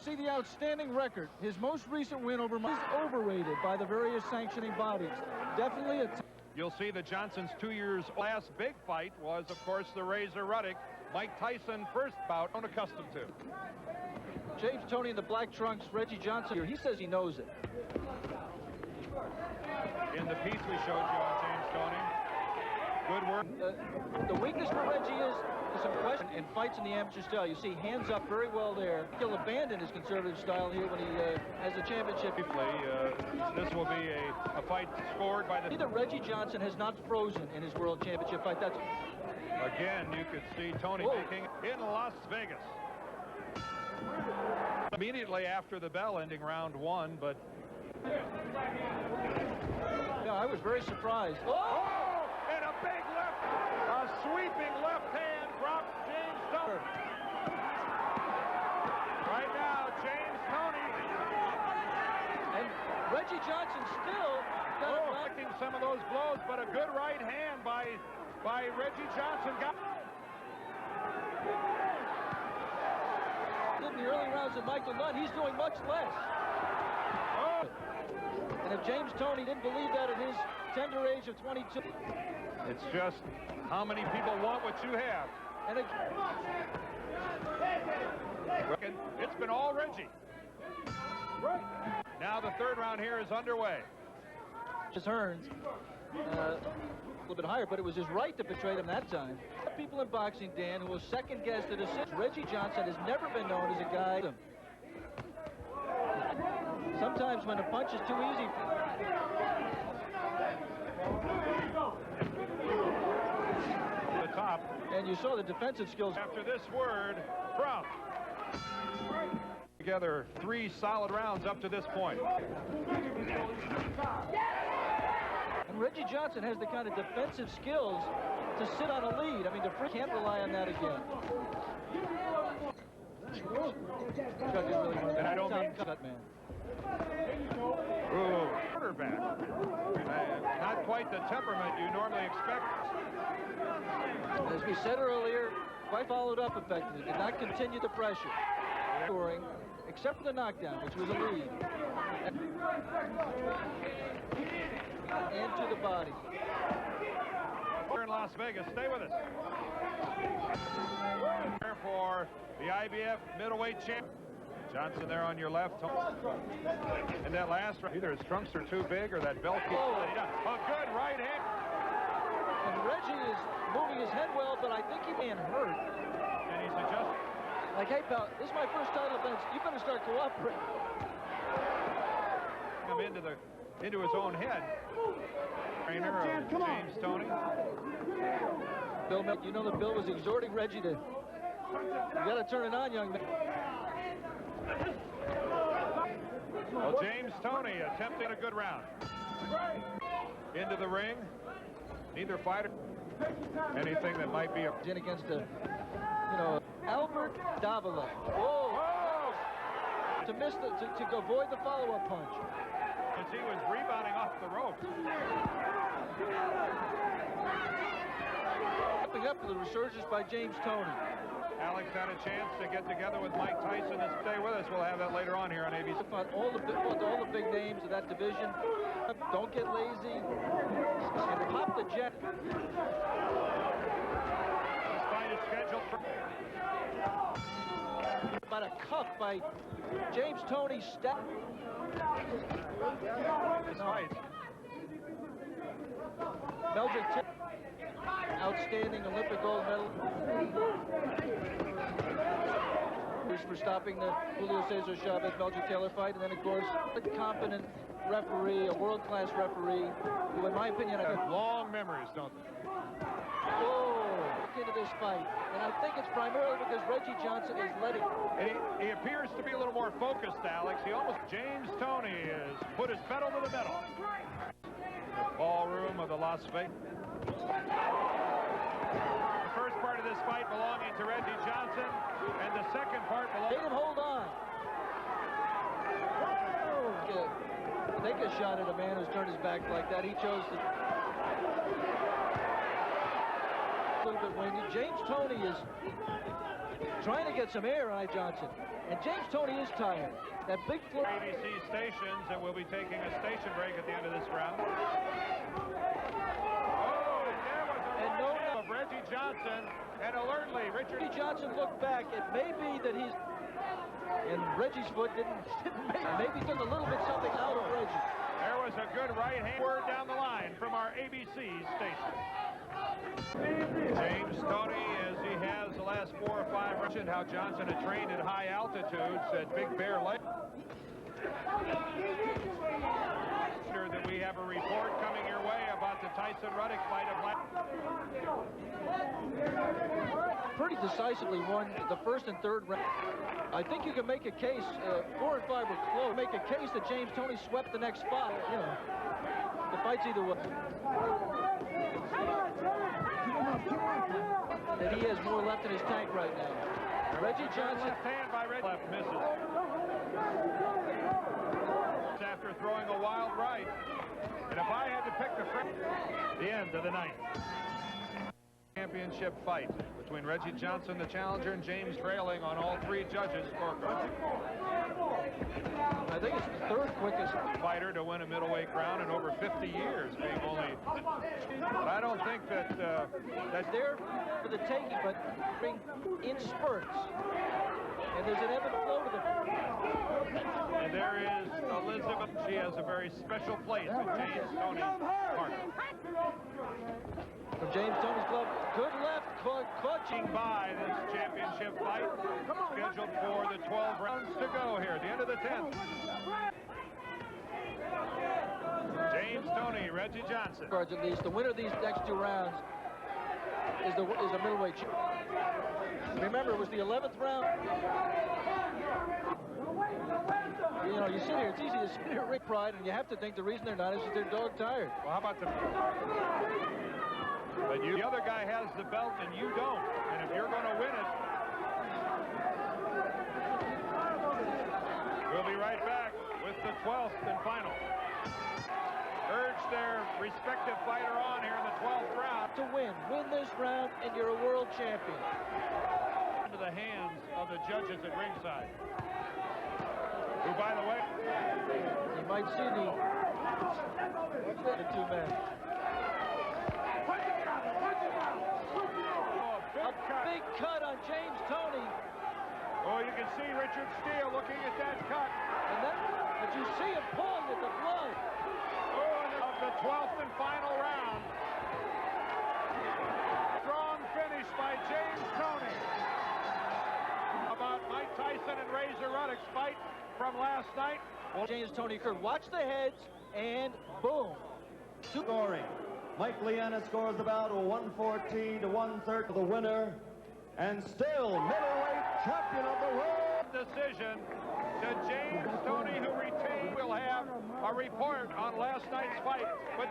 see the outstanding record. His most recent win over Mike is overrated by the various sanctioning bodies. Definitely a... You'll see that Johnson's 2 years last big fight was, of course, the Razor Ruddock. Mike Tyson first bout unaccustomed to. James Toney in the black trunks, Reggie Johnson here. He says he knows it. In the piece we showed you on James Toney. Good work. The weakness for Reggie is some question in fights in the amateur style. You see hands up very well there. He'll abandon his conservative style here when he has the championship. This will be a fight scored by the... Either Reggie Johnson has not frozen in his world championship fight. That's... Again, you could see Toney making in Las Vegas. Immediately after the bell ending round one, but... Yeah, I was very surprised. Oh! And a big left, a sweeping left hand from James Toney. Right now, James Toney. And Reggie Johnson still collecting some of those blows, but a good right hand by Reggie Johnson. In the early rounds of Michael Nunn, he's doing much less. Oh. And if James Toney didn't believe that at his tender age of 22. It's just how many people want what you have. And it's been all Reggie. Now the third round here is underway. His Hearns, a little bit higher, but it was his right that betrayed him that time. People in boxing, Dan, who will second-guess the decision. Reggie Johnson has never been known as a guy. Sometimes when a punch is too easy. The top. And you saw the defensive skills. After this word from. Together 3 solid rounds up to this point. And Reggie Johnson has the kind of defensive skills to sit on a lead. I mean, the Frick can't rely on that again. And I don't mean cut man. Ooh, quarterback. Not quite the temperament you normally expect. As we said earlier, quite followed up effectively. Did not continue the pressure. Scoring, except for the knockdown, which was a lead. And to the body. We're in Las Vegas. Stay with us. For the IBF middleweight champ. Johnson there on your left. And that last, either his trunks are too big or that belt keeps letting down. A good right hand. And Reggie is moving his head well, but I think he's being hurt. And he's adjusting. Like, hey, pal, this is my first title defense. You better start cooperating. Come into his own head. Trainer of James Toney. Bill, you know that Bill was exhorting Reggie to, you got to turn it on, young man. Well, James Toney attempting a good round. Into the ring. Neither fighter. Anything that might be a... In against the, Albert Davila. Whoa! To miss to avoid the follow-up punch. As he was rebounding off the rope. Stepping up to the resurgence by James Toney. Alex had a chance to get together with Mike Tyson and stay with us. We'll have that later on here on ABC. All the big names of that division. Don't get lazy. And pop the jet. This fight is scheduled for... About a cuff by James Toney. This fight. Meldrick, outstanding Olympic gold medal. For stopping the Julio Cesar Chavez Meldrick Taylor fight, and then of course a competent referee, a world-class referee, who in my opinion have long memories, don't they? Into this fight, and I think it's primarily because Reggie Johnson is letting. He appears to be a little more focused, Alex. James Toney has put his pedal to the metal. The ballroom of the Las Vegas. The first part of this fight belonging to Reggie Johnson, and the second part belonging... Made him hold on. Take a shot at a man who's turned his back like that. He chose to... A little bit winded. James Toney is trying to get some air on Johnson. And James Toney is tired. That big floor. ABC stations, and we'll be taking a station break at the end of this round. Oh, and there was a right hand of Reggie Johnson, and alertly, Reggie Johnson looked back. It may be that he's... And Reggie's foot didn't make it. Maybe took a little bit something out of Reggie. There was a good right hand word down the line from our ABC station. James Toney, as he has the last 4 or 5, mentioned how Johnson had trained at high altitudes at Big Bear Lake. That we have a report coming your way about the Tyson Ruddock fight of last. Pretty decisively won the first and third round. I think you can make a case, 4 and 5 were close, make a case that James Toney swept the next spot. You know, the fight's either way. That he has more left in his tank right now. Reggie Johnson. Left hand by Reggie. Left misses. After throwing a wild right. And if I had to pick the end of the night. Championship fight between Reggie Johnson, the challenger, and James trailing on all 3 judges' scorecards. I think it's the 3rd quickest fighter to win a middleweight crown in over 50 years, being only. But I don't think that that's there for the taking, but in spurts. And there's an ebb and flow to the. And there is Elizabeth. She has a very special place in James Toney's heart. From James Toney's glove, good left, caught by this championship fight, scheduled for the 12 rounds to go here at the end of the 10th. James Toney, Reggie Johnson. At least the winner of these next 2 rounds is a middleweight champion. Remember, it was the 11th round. You know, you sit here, it's easy to sit here, Rick Pride, and you have to think the reason they're not is that they're dog tired. Well, how about the... But the other guy has the belt and you don't. And if you're going to win it, we'll be right back with the 12th and final. Urge their respective fighter on here in the 12th round. To win this round, and you're a world champion. Into the hands of the judges at ringside. Who, by the way, you might see the 2 men. Big cut on James Toney. Oh, you can see Richard Steele looking at that cut. But you see him pulling at the blood. Oh, of the 12th and final round. Strong finish by James Toney. About Mike Tyson and Razor Ruddock's fight from last night. Well, James Toney occurred. Watch the heads, and boom. Scoring. Mike Liana scores about 114 to 130 for the winner, and still middleweight champion of the world. Decision to James Toney, who retained. We'll have a report on last night's fight. But